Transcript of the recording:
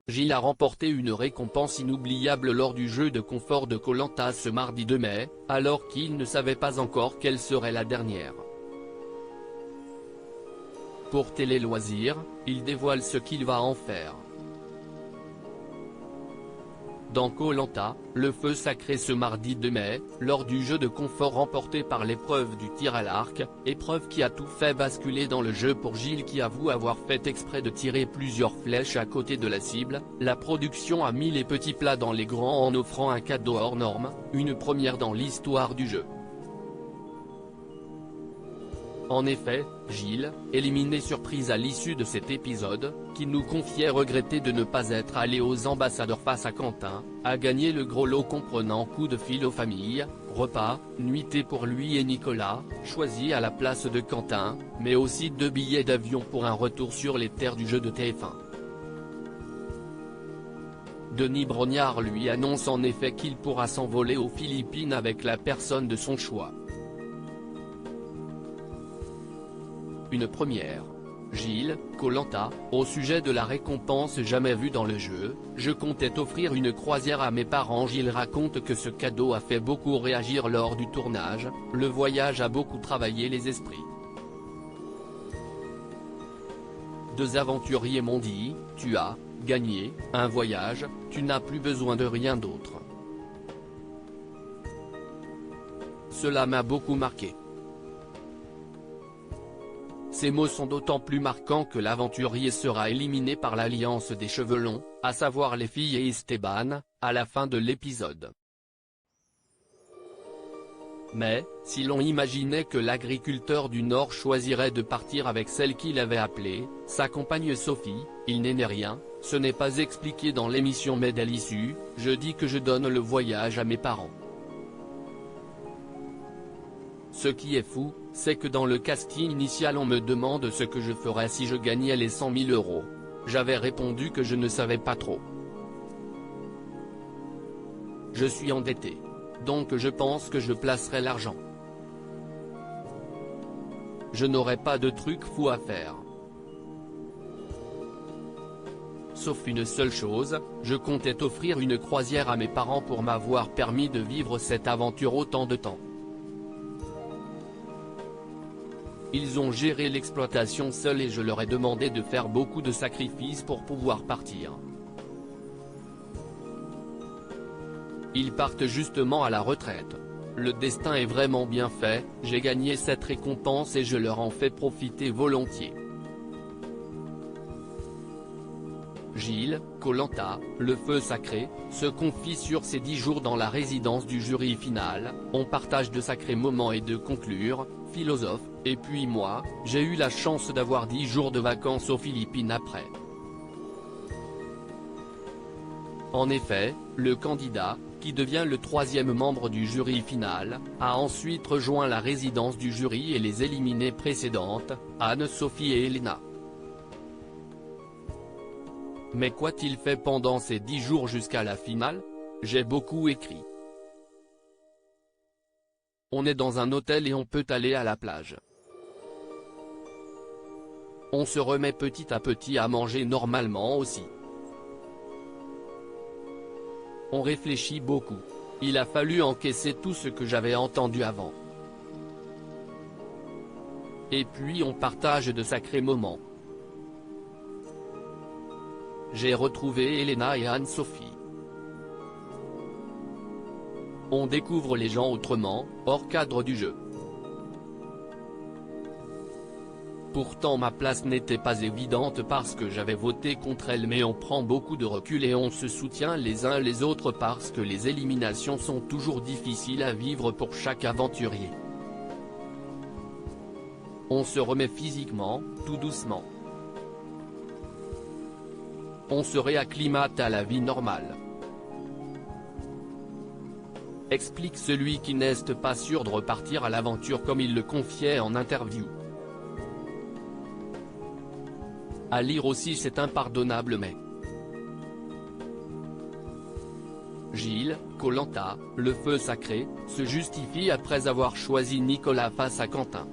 Gilles a remporté une récompense inoubliable lors du jeu de confort de Koh Lanta ce mardi 2 mai, alors qu'il ne savait pas encore quelle serait la dernière. Pour Télé Loisirs, il dévoile ce qu'il va en faire. Dans Koh Lanta, le feu sacré ce mardi 2 mai, lors du jeu de confort remporté par l'épreuve du tir à l'arc, épreuve qui a tout fait basculer dans le jeu pour Gilles qui avoue avoir fait exprès de tirer plusieurs flèches à côté de la cible, la production a mis les petits plats dans les grands en offrant un cadeau hors norme, une première dans l'histoire du jeu. En effet, Gilles, éliminé surprise à l'issue de cet épisode, qui nous confiait regretter de ne pas être allé aux ambassadeurs face à Quentin, a gagné le gros lot comprenant coup de fil aux familles, repas, nuitées pour lui et Nicolas, choisis à la place de Quentin, mais aussi 2 billets d'avion pour un retour sur les terres du jeu de TF1. Denis Brognard lui annonce en effet qu'il pourra s'envoler aux Philippines avec la personne de son choix. Une première. Gilles, Koh Lanta, au sujet de la récompense jamais vue dans le jeu, je comptais offrir une croisière à mes parents. Gilles raconte que ce cadeau a fait beaucoup réagir lors du tournage, le voyage a beaucoup travaillé les esprits. 2 aventuriers m'ont dit, tu as gagné un voyage, tu n'as plus besoin de rien d'autre. Cela m'a beaucoup marqué. Ces mots sont d'autant plus marquants que l'aventurier sera éliminé par l'alliance des cheveux longs, à savoir les filles et Esteban, à la fin de l'épisode. Mais, si l'on imaginait que l'agriculteur du Nord choisirait de partir avec celle qu'il avait appelée sa compagne Sophie, il n'est rien, ce n'est pas expliqué dans l'émission mais dès l'issue, je dis que je donne le voyage à mes parents. Ce qui est fou, c'est que dans le casting initial on me demande ce que je ferais si je gagnais les 100 000 €. J'avais répondu que je ne savais pas trop. Je suis endetté. Donc je pense que je placerai l'argent. Je n'aurai pas de truc fou à faire. Sauf une seule chose, je comptais offrir une croisière à mes parents pour m'avoir permis de vivre cette aventure autant de temps. Ils ont géré l'exploitation seuls et je leur ai demandé de faire beaucoup de sacrifices pour pouvoir partir. Ils partent justement à la retraite. Le destin est vraiment bien fait, j'ai gagné cette récompense et je leur en fais profiter volontiers. Gilles, Koh Lanta, le feu sacré, se confie sur ses 10 jours dans la résidence du jury final, on partage de sacrés moments et de conclure, philosophe, et puis moi, j'ai eu la chance d'avoir 10 jours de vacances aux Philippines après. En effet, le candidat, qui devient le 3e membre du jury final, a ensuite rejoint la résidence du jury et les éliminées précédentes, Anne-Sophie et Elena. Mais qu'a-t-il fait pendant ces 10 jours jusqu'à la finale? J'ai beaucoup écrit. On est dans un hôtel et on peut aller à la plage. On se remet petit à petit à manger normalement aussi. On réfléchit beaucoup. Il a fallu encaisser tout ce que j'avais entendu avant. Et puis on partage de sacrés moments. J'ai retrouvé Elena et Anne-Sophie. On découvre les gens autrement, hors cadre du jeu. Pourtant ma place n'était pas évidente parce que j'avais voté contre elle, mais on prend beaucoup de recul et on se soutient les uns les autres parce que les éliminations sont toujours difficiles à vivre pour chaque aventurier. On se remet physiquement, tout doucement. On se réacclimate à la vie normale. Explique celui qui n'est pas sûr de repartir à l'aventure comme il le confiait en interview. À lire aussi, c'est impardonnable mais. Gilles, Koh Lanta, le feu sacré, se justifie après avoir choisi Nicolas face à Quentin.